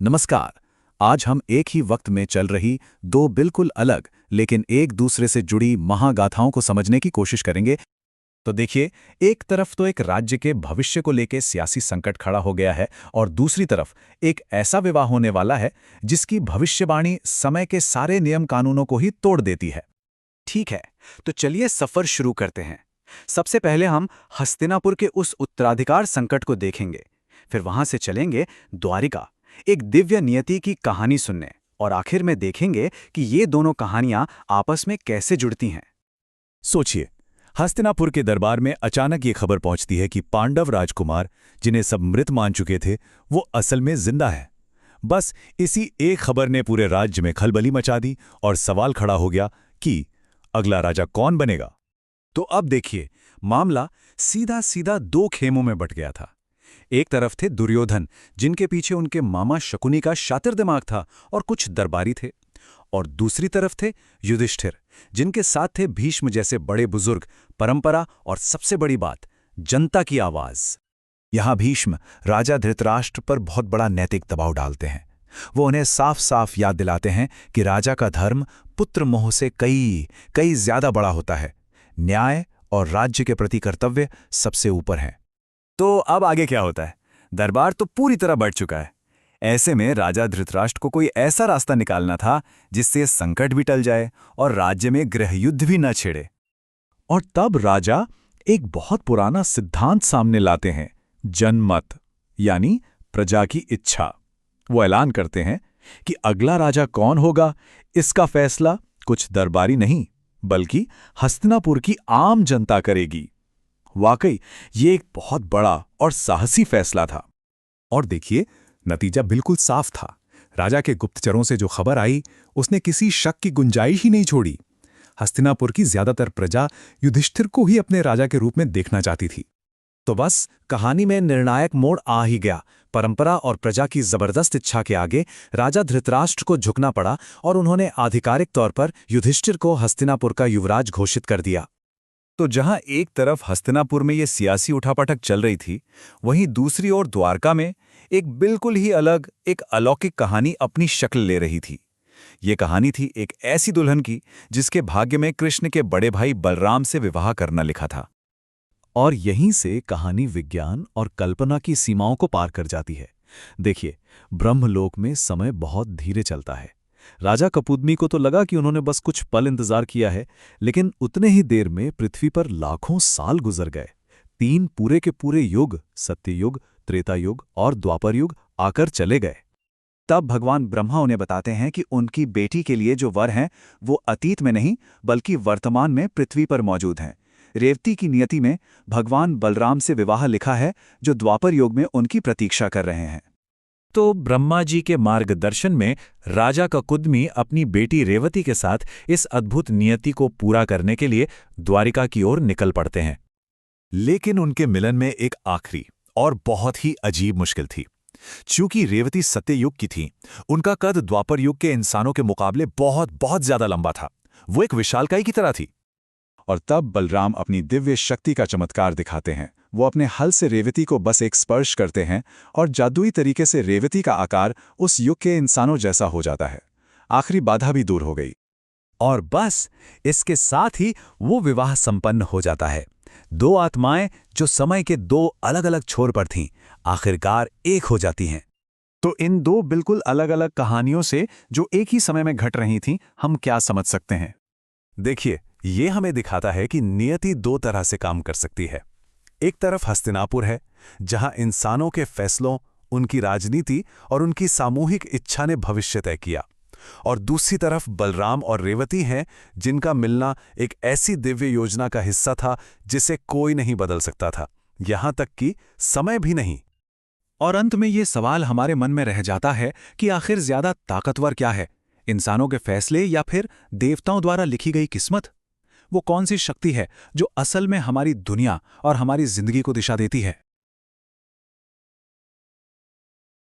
नमस्कार। आज हम एक ही वक्त में चल रही दो बिल्कुल अलग लेकिन एक दूसरे से जुड़ी महागाथाओं को समझने की कोशिश करेंगे। तो देखिए, एक तरफ तो एक राज्य के भविष्य को लेकर सियासी संकट खड़ा हो गया है और दूसरी तरफ एक ऐसा विवाह होने वाला है जिसकी भविष्यवाणी समय के सारे नियम कानूनों को ही तोड़ देती है। ठीक है, तो चलिए सफर शुरू करते हैं। सबसे पहले हम हस्तिनापुर के उस उत्तराधिकार संकट को देखेंगे। फिर वहां से चलेंगे द्वारिका, एक दिव्य नियति की कहानी सुनने, और आखिर में देखेंगे कि ये दोनों कहानियां आपस में कैसे जुड़ती हैं। सोचिए, हस्तिनापुर के दरबार में अचानक ये खबर पहुंचती है कि पांडव राजकुमार, जिन्हें सब मृत मान चुके थे, वो असल में जिंदा है। बस इसी एक खबर ने पूरे राज्य में खलबली मचा दी और सवाल खड़ा हो गया कि अगला राजा कौन बनेगा। तो अब देखिए, मामला सीधा सीधा दो खेमों में बट गया था। एक तरफ थे दुर्योधन, जिनके पीछे उनके मामा शकुनी का शातिर दिमाग था और कुछ दरबारी थे, और दूसरी तरफ थे युधिष्ठिर, जिनके साथ थे भीष्म जैसे बड़े बुजुर्ग, परंपरा और सबसे बड़ी बात, जनता की आवाज। यहाँ भीष्म राजा धृतराष्ट्र पर बहुत बड़ा नैतिक दबाव डालते हैं। वो उन्हें साफ साफ याद दिलाते हैं कि राजा का धर्म पुत्र मोह से कई कई ज्यादा बड़ा होता है। न्याय और राज्य के प्रति कर्तव्य सबसे ऊपर है। तो अब आगे क्या होता है? दरबार तो पूरी तरह बढ़ चुका है। ऐसे में राजा धृतराष्ट्र को कोई ऐसा रास्ता निकालना था जिससे संकट भी टल जाए और राज्य में गृहयुद्ध भी न छिड़े। और तब राजा एक बहुत पुराना सिद्धांत सामने लाते हैं, जनमत, यानी प्रजा की इच्छा। वो ऐलान करते हैं कि अगला राजा कौन होगा, इसका फैसला कुछ दरबारी नहीं बल्कि हस्तिनापुर की आम जनता करेगी। वाकई ये एक बहुत बड़ा और साहसी फैसला था। और देखिए, नतीजा बिल्कुल साफ था। राजा के गुप्तचरों से जो खबर आई, उसने किसी शक की गुंजाइश ही नहीं छोड़ी। हस्तिनापुर की ज्यादातर प्रजा युधिष्ठिर को ही अपने राजा के रूप में देखना चाहती थी। तो बस कहानी में निर्णायक मोड़ आ ही गया। परंपरा और प्रजा की जबरदस्त इच्छा के आगे राजा धृतराष्ट्र को झुकना पड़ा और उन्होंने आधिकारिक तौर पर युधिष्ठिर को हस्तिनापुर का युवराज घोषित कर दिया। तो जहां एक तरफ हस्तिनापुर में ये सियासी उठापटक चल रही थी, वहीं दूसरी ओर द्वारका में एक बिल्कुल ही अलग, एक अलौकिक कहानी अपनी शक्ल ले रही थी। ये कहानी थी एक ऐसी दुल्हन की जिसके भाग्य में कृष्ण के बड़े भाई बलराम से विवाह करना लिखा था। और यहीं से कहानी विज्ञान और कल्पना की सीमाओं को पार कर जाती है। देखिए, ब्रह्मलोक में समय बहुत धीरे चलता है। राजा कपुदमी को तो लगा कि उन्होंने बस कुछ पल इंतजार किया है, लेकिन उतने ही देर में पृथ्वी पर लाखों साल गुजर गए। 3 पूरे के पूरे युग, सत्ययुग, त्रेता युग और द्वापर युग आकर चले गए। तब भगवान ब्रह्मा उन्हें बताते हैं कि उनकी बेटी के लिए जो वर हैं, वो अतीत में नहीं बल्कि वर्तमान में पृथ्वी पर मौजूद हैं। रेवती की नियति में भगवान बलराम से विवाह लिखा है, जो द्वापर युग में उनकी प्रतीक्षा कर रहे हैं। तो ब्रह्मा जी के मार्गदर्शन में राजा ककुदमी अपनी बेटी रेवती के साथ इस अद्भुत नियति को पूरा करने के लिए द्वारिका की ओर निकल पड़ते हैं। लेकिन उनके मिलन में एक आखिरी और बहुत ही अजीब मुश्किल थी। चूंकि रेवती सत्ययुग की थी, उनका कद द्वापर युग के इंसानों के मुकाबले बहुत बहुत ज्यादा लंबा था। वो एक विशालकाय की तरह थी। और तब बलराम अपनी दिव्य शक्ति का चमत्कार दिखाते हैं। वो अपने हल से रेवती को बस एक स्पर्श करते हैं और जादुई तरीके से रेवती का आकार उस युग के इंसानों जैसा हो जाता है। आखिरी बाधा भी दूर हो गई और बस इसके साथ ही वो विवाह संपन्न हो जाता है। 2 आत्माएं जो समय के 2 अलग अलग छोर पर थीं, आखिरकार एक हो जाती हैं। तो इन 2 बिल्कुल अलग अलग कहानियों से जो एक ही समय में घट रही थीं, हम क्या समझ सकते हैं? देखिए, ये हमें दिखाता है कि नियति 2 तरह से काम कर सकती है। एक तरफ हस्तिनापुर है, जहां इंसानों के फैसलों, उनकी राजनीति और उनकी सामूहिक इच्छा ने भविष्य तय किया। और दूसरी तरफ बलराम और रेवती हैं, जिनका मिलना एक ऐसी दिव्य योजना का हिस्सा था जिसे कोई नहीं बदल सकता था, यहां तक कि समय भी नहीं। और अंत में ये सवाल हमारे मन में रह जाता है कि आखिर ज्यादा ताकतवर क्या है, इंसानों के फैसले या फिर देवताओं द्वारा लिखी गई किस्मत? वो कौन सी शक्ति है जो असल में हमारी दुनिया और हमारी जिंदगी को दिशा देती है?